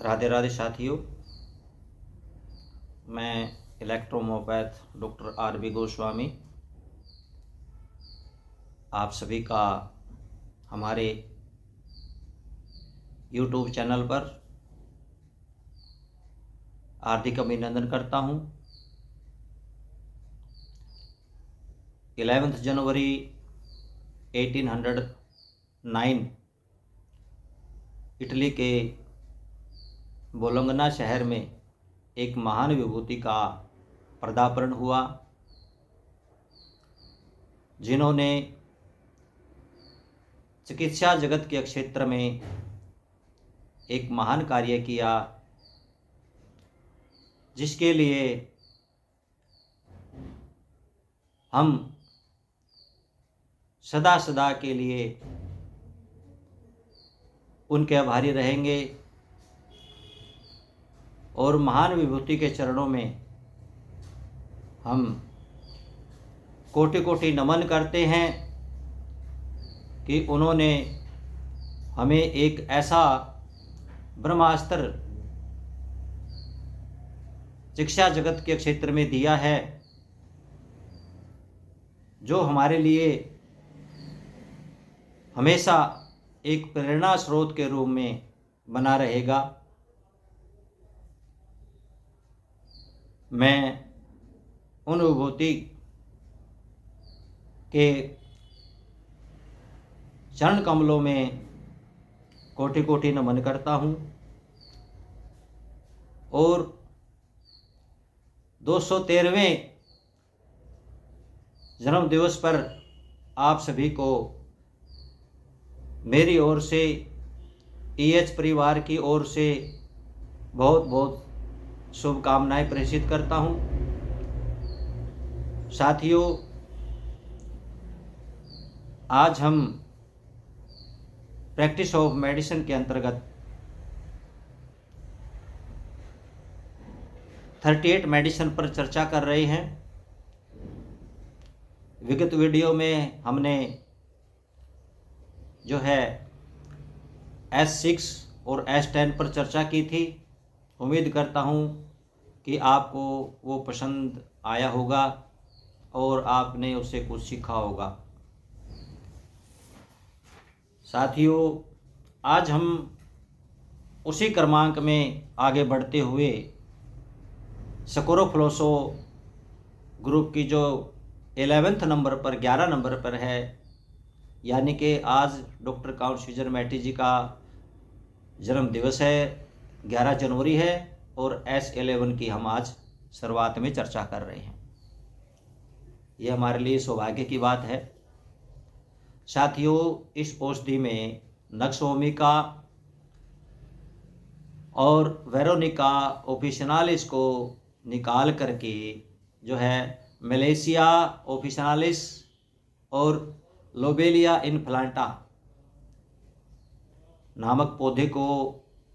राधे राधे साथियों। मैं इलेक्ट्रोमोपैथ doctor RB. Goswami आप सभी का हमारे यूट्यूब चैनल पर हार्दिक अभिनंदन करता हूं। 11 जनवरी 1809 इटली के बोलोंगना शहर में एक महान विभूति का पदार्पण हुआ, जिन्होंने चिकित्सा जगत के क्षेत्र में एक महान कार्य किया, जिसके लिए हम सदा सदा के लिए उनके आभारी रहेंगे और महान विभूति के चरणों में हम कोटि कोटि नमन करते हैं कि उन्होंने हमें एक ऐसा ब्रह्मास्त्र शिक्षा जगत के क्षेत्र में दिया है जो हमारे लिए हमेशा एक प्रेरणा स्रोत के रूप में बना रहेगा। मैं उन विभूति के चरण कमलों में कोटि कोटि नमन करता हूँ और 213वें जन्म दिवस पर आप सभी को मेरी ओर से, EH परिवार की ओर से बहुत बहुत शुभकामनाएं प्रेषित करता हूं। साथियों, आज हम प्रैक्टिस ऑफ मेडिसिन के अंतर्गत 38 मेडिसिन पर चर्चा कर रहे हैं। विगत वीडियो में हमने जो है S6 और S10 पर चर्चा की थी। उम्मीद करता हूँ कि आपको वो पसंद आया होगा और आपने उससे कुछ सीखा होगा। साथियों, आज हम उसी क्रमांक में आगे बढ़ते हुए स्क्रोफलोसो ग्रुप की जो 11 नंबर पर 11 नंबर पर है, यानी कि आज डॉक्टर काउंट सीजर मैटी जी का जन्म दिवस है, 11 जनवरी है और S11 की हम आज शुरुआत में चर्चा कर रहे हैं। ये हमारे लिए सौभाग्य की बात है। साथियों, इस औषधि में नक्सोमिका और वेरोनिका ऑफिशिनालिस को निकाल करके जो है मलेशिया ऑफिशिनालिस और लोबेलिया इनफ्लांटा नामक पौधे को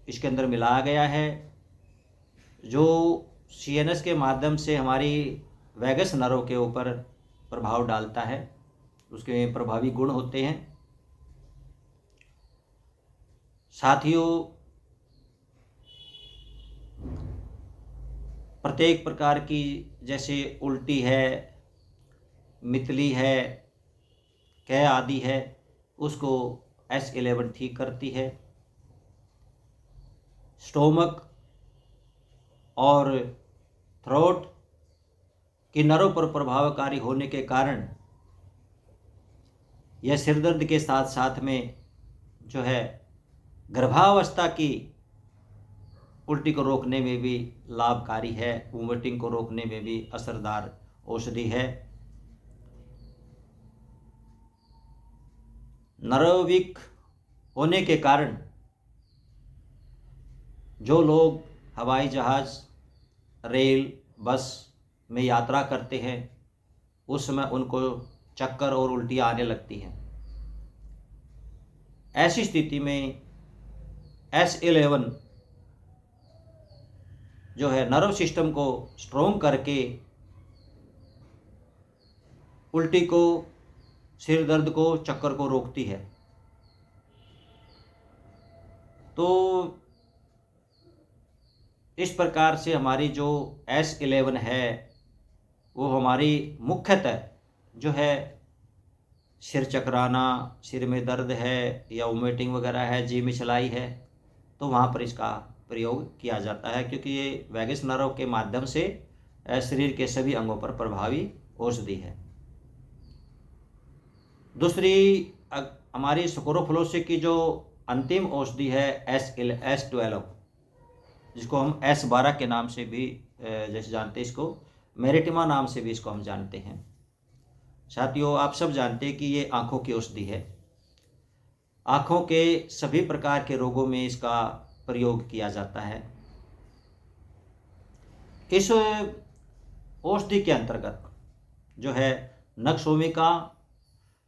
इसके अंदर मिलाया गया है, जो CNS के माध्यम से हमारी वैगस नर्व के ऊपर प्रभाव डालता है। उसके प्रभावी गुण होते हैं। साथियों, प्रत्येक प्रकार की, जैसे उल्टी है, मितली है, कै आदि है, उसको S11 ठीक करती है। स्टोमक और थ्रोट की नरों पर प्रभावकारी होने के कारण यह सिरदर्द के साथ साथ में जो है गर्भावस्था की उल्टी को रोकने में भी लाभकारी है, वोमिटिंग को रोकने में भी असरदार औषधि है। नर्विक होने के कारण जो लोग हवाई जहाज, रेल, बस में यात्रा करते हैं, उस समय उनको चक्कर और उल्टियाँ आने लगती हैं। ऐसी स्थिति में S11 जो है नर्व सिस्टम को स्ट्रोंग करके उल्टी को, सिर दर्द को, चक्कर को रोकती है। तो इस प्रकार से हमारी जो S11 है वो हमारी मुख्यतः जो है सिर चकराना, सिर में दर्द है या वोमिटिंग वगैरह है, जी मिचलाई है, तो वहाँ पर इसका प्रयोग किया जाता है, क्योंकि ये वैगस नर्व के माध्यम से शरीर के सभी अंगों पर प्रभावी औषधि है। दूसरी हमारी स्क्रोफलोसिस की जो अंतिम औषधि है S12, जिसको हम S12 के नाम से भी जैसे जानते हैं, इसको मेरिटिमा नाम से भी इसको हम जानते हैं। साथियों, आप सब जानते हैं कि ये आँखों की औषधि है। आँखों के सभी प्रकार के रोगों में इसका प्रयोग किया जाता है। इस औषधि के अंतर्गत जो है नक्सोमिका,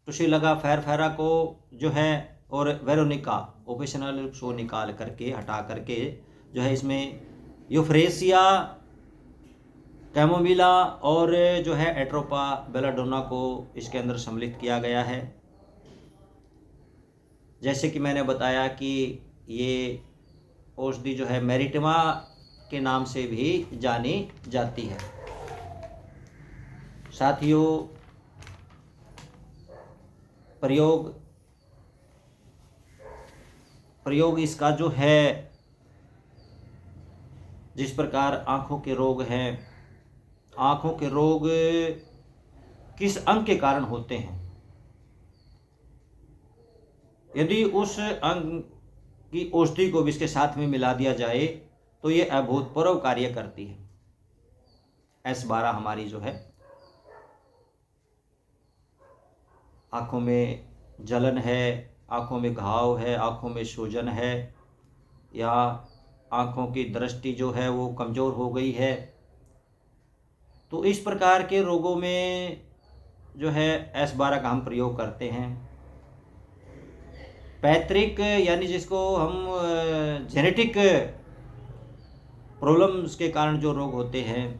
टुसिलगा फैरफेरा को जो है और वेरोनिका ओपेशनल को निकाल करके हटा करके जो है इसमें यूफ्रेसिया, कैमोमिला और जो है एट्रोपा बेलाडोना को इसके अंदर सम्मिलित किया गया है। जैसे कि मैंने बताया कि ये औषधि जो है मेरिटिमा के नाम से भी जानी जाती है। साथियों, प्रयोग इसका जो है, जिस प्रकार आँखों के रोग हैं, आँखों के रोग किस अंग के कारण होते हैं, यदि उस अंग की औषधि को भी इसके साथ में मिला दिया जाए तो ये अभूतपूर्व कार्य करती है। S12 हमारी जो है आँखों में जलन है, आँखों में घाव है, आँखों में सूजन है, या आँखों की दृष्टि जो है वो कमज़ोर हो गई है, तो इस प्रकार के रोगों में जो है S12 का हम प्रयोग करते हैं। पैतृक यानी जिसको हम जेनेटिक प्रॉब्लम्स के कारण जो रोग होते हैं,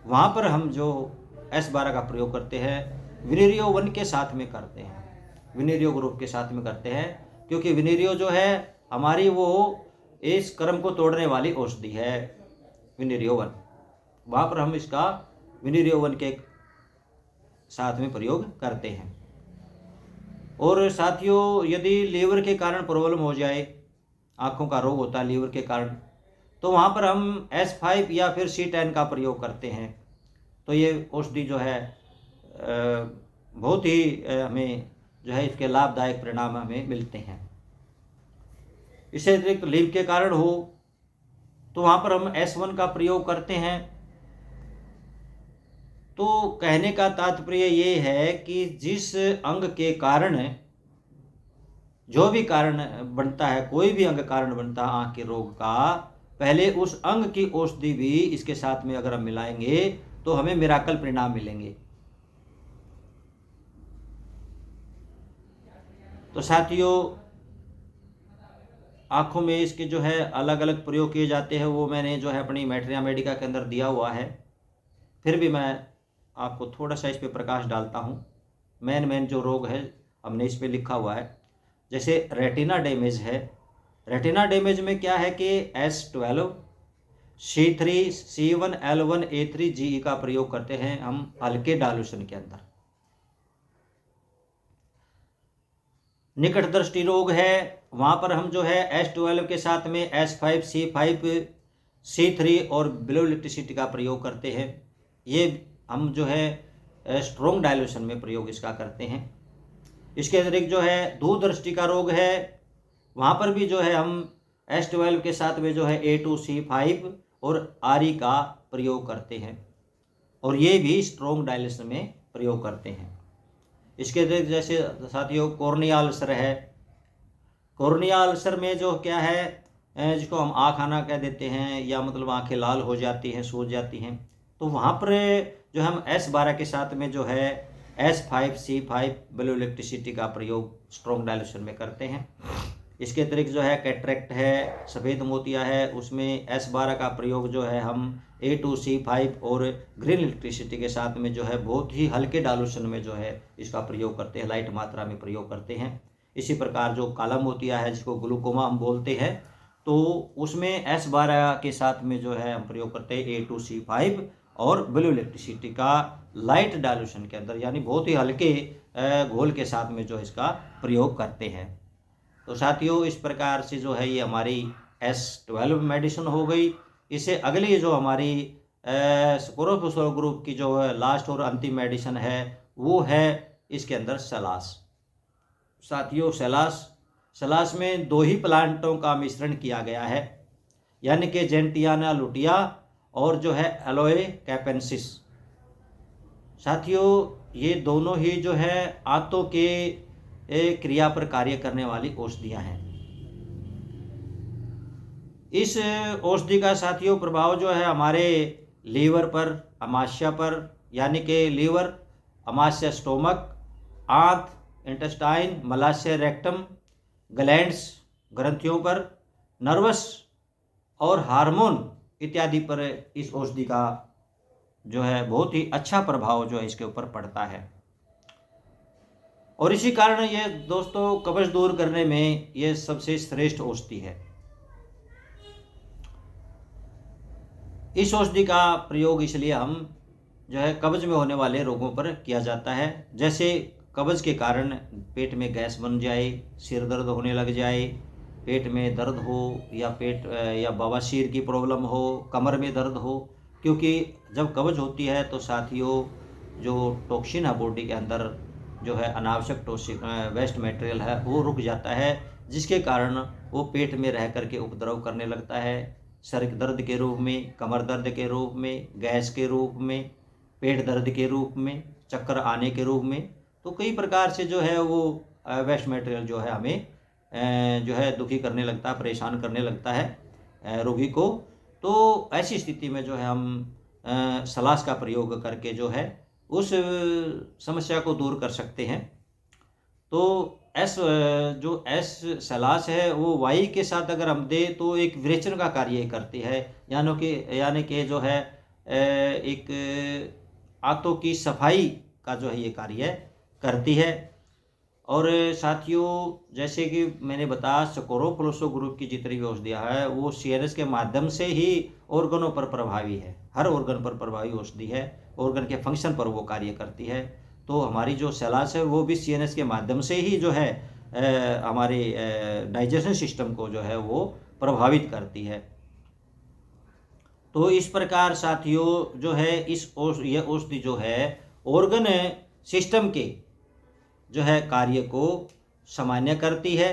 वहाँ पर हम जो S12 का प्रयोग करते हैं विनेरियो 1 के साथ में करते हैं, विनेरियो ग्रुप के साथ में करते हैं, क्योंकि विनेरियो जो है हमारी वो इस क्रम को तोड़ने वाली औषधि है। विनेरियो 1, वहाँ पर हम इसका विनेरियो 1 के साथ में प्रयोग करते हैं। और साथियों, यदि लीवर के कारण प्रॉब्लम हो जाए, आँखों का रोग होता है लीवर के कारण, तो वहाँ पर हम S5 या फिर C10 का प्रयोग करते हैं। तो ये औषधि जो है बहुत ही हमें जो है इसके लाभदायक परिणाम हमें मिलते हैं। इससे अतिरिक्त लीव के कारण हो तो वहाँ पर हम S1 का प्रयोग करते हैं। तो कहने का तात्पर्य ये है कि जिस अंग के कारण जो भी कारण बनता है, कोई भी अंग कारण बनता है आँख के रोग का, पहले उस अंग की औषधि भी इसके साथ में अगर हम मिलाएंगे तो हमें मिराकल परिणाम मिलेंगे। तो साथियों, आँखों में इसके जो है अलग अलग प्रयोग किए जाते हैं, वो मैंने जो है अपनी मैट्रिया मेडिका के अंदर दिया हुआ है। फिर भी मैं आपको थोड़ा सा इस पे प्रकाश डालता हूँ। मेन जो रोग है हमने इस पे लिखा हुआ है। जैसे रेटिना डैमेज है, रेटिना डैमेज में क्या है कि S12, C3, C1, L1, A3, GE का प्रयोग करते हैं हम हल्के डालूशन के अंदर। निकट दृष्टि रोग है, वहाँ पर हम जो है S12 के साथ में S5, C5, C3 और ब्लू इलेक्ट्रिसिटी का प्रयोग करते हैं। ये हम जो है स्ट्रोंग डायल्यूशन में प्रयोग इसका करते हैं। इसके अतिरिक्त जो है दूरदृष्टि का रोग है, वहाँ पर भी जो है हम S12 के साथ में जो है A2C5 और RE का प्रयोग करते हैं, और ये भी स्ट्रोंग डायल्यूशन में प्रयोग करते हैं। इसके अतिरिक्त जैसे साथियों कॉर्निया अल्सर है, कॉर्निया अल्सर में जो क्या है जिसको हम आँख आना कह देते हैं, या मतलब आँखें लाल हो जाती हैं, सूज जाती हैं, तो वहाँ पर जो हम S12 के साथ में जो है S5, C5 ब्लू इलेक्ट्रिसिटी का प्रयोग स्ट्रोंग डायल्यूशन में करते हैं। इसके अतिरिक्त जो है कैटरेक्ट है, सफ़ेद मोतिया है, उसमें S12 का प्रयोग जो है हम A2C5 और ग्रीन इलेक्ट्रिसिटी के साथ में जो है बहुत ही हल्के डायल्यूशन में जो है इसका प्रयोग करते हैं, लाइट मात्रा में प्रयोग करते हैं। इसी प्रकार जो काला मोतिया है जिसको ग्लूकोमा हम बोलते हैं, तो उसमें S12 के साथ में जो है हम प्रयोग करते हैं A2C5 और ब्लू इलेक्ट्रिसिटी का लाइट डाइल्यूशन के अंदर, यानी बहुत ही हल्के घोल के साथ में जो इसका प्रयोग करते हैं। तो साथियों, इस प्रकार से जो है ये हमारी S12 मेडिसिन हो गई। इससे अगली जो हमारी स्कोरोफोस्फोर ग्रुप की जो है लास्ट और अंतिम मेडिसिन है वो है इसके अंदर सलास। साथियों, सलास में 2 ही प्लांटों का मिश्रण किया गया है, यानी कि जेंटियाना लुटिया और जो है एलोए कैपेंसिस। साथियों, ये दोनों ही जो है आंतों के क्रिया पर कार्य करने वाली औषधियाँ हैं। इस औषधि का साथियों प्रभाव जो है हमारे लीवर पर, अमाशय पर, यानी कि लीवर, अमाशय स्टोमक, आंत, इंटेस्टाइन, मलाशय रेक्टम, ग्लैंड्स, ग्रंथियों पर, नर्वस और हार्मोन इत्यादि पर इस औषधि का जो है बहुत ही अच्छा प्रभाव जो है इसके ऊपर पड़ता है। और इसी कारण ये दोस्तों कब्ज दूर करने में ये सबसे श्रेष्ठ औषधि है। इस औषधि का प्रयोग इसलिए हम जो है कब्ज में होने वाले रोगों पर किया जाता है, जैसे कब्ज के कारण पेट में गैस बन जाए, सिर दर्द होने लग जाए, पेट में दर्द हो या पेट या बवासीर की प्रॉब्लम हो, कमर में दर्द हो। क्योंकि जब कब्ज होती है तो साथियों जो टॉक्सिन है बॉडी के अंदर, जो है अनावश्यक टॉक्सिन वेस्ट मटेरियल है वो रुक जाता है, जिसके कारण वो पेट में रह करके उपद्रव करने लगता है, सर दर्द के रूप में, कमर दर्द के रूप में, गैस के रूप में, पेट दर्द के रूप में, चक्कर आने के रूप में। तो कई प्रकार से जो है वो वेस्ट मटेरियल जो है हमें जो है दुखी करने लगता है, परेशान करने लगता है रोगी को। तो ऐसी स्थिति में जो है हम सलास का प्रयोग करके जो है उस समस्या को दूर कर सकते हैं। तो एस सलास है वो वाई के साथ अगर हम दें तो एक विरेचन का कार्य करती है, यानी कि जो है एक आंतों की सफाई का जो है ये कार्य करती है। और साथियों, जैसे कि मैंने बताया स्कोरोफोस्फोर ग्रुप की जितनी भी औषधियाँ है वो सीएनएस के माध्यम से ही ऑर्गनों पर प्रभावी है, हर ऑर्गन पर प्रभावी औषधि है, ऑर्गन के फंक्शन पर वो कार्य करती है। तो हमारी जो सलास है वो भी सीएनएस के माध्यम से ही जो है हमारे डाइजेशन सिस्टम को जो है वो प्रभावित करती है। तो इस प्रकार साथियों जो है ये औषधि जो है ऑर्गन सिस्टम के जो है कार्य को सामान्य करती है,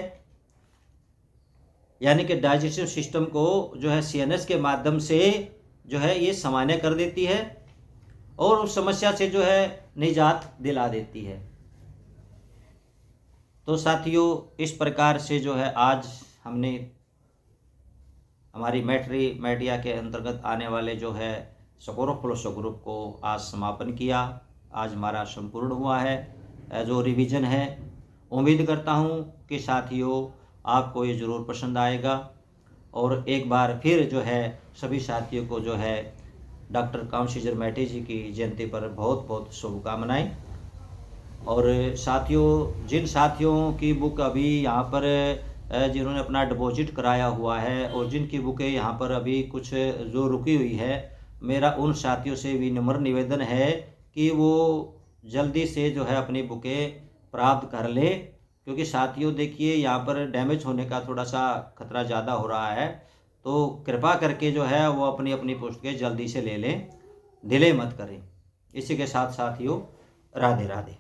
यानी कि डाइजेस्टिव सिस्टम को जो है सीएनएस के माध्यम से जो है ये सामान्य कर देती है और उस समस्या से जो है निजात दिला देती है। तो साथियों, इस प्रकार से जो है आज हमने हमारी मैट्रिया के अंतर्गत आने वाले जो है स्कोरोफोस्फोर ग्रुप को आज समापन किया। आज हमारा संपूर्ण हुआ है जो रिवीजन है। उम्मीद करता हूँ कि साथियों आपको ये ज़रूर पसंद आएगा। और एक बार फिर जो है सभी साथियों को जो है डॉक्टर काउंसिलर मैटी जी की जयंती पर बहुत बहुत शुभकामनाएं। और साथियों, जिन साथियों की बुक अभी यहाँ पर जिन्होंने अपना डिपॉजिट कराया हुआ है और जिनकी बुकें यहाँ पर अभी कुछ जो रुकी हुई है, मेरा उन साथियों से विनम्र निवेदन है कि वो जल्दी से जो है अपनी बुकें प्राप्त कर ले, क्योंकि साथियों देखिए यहाँ पर डैमेज होने का थोड़ा सा खतरा ज़्यादा हो रहा है। तो कृपा करके जो है वो अपनी अपनी पुस्तकें जल्दी से ले लें, डिले मत करें। इसी के साथ साथियों, राधे राधे।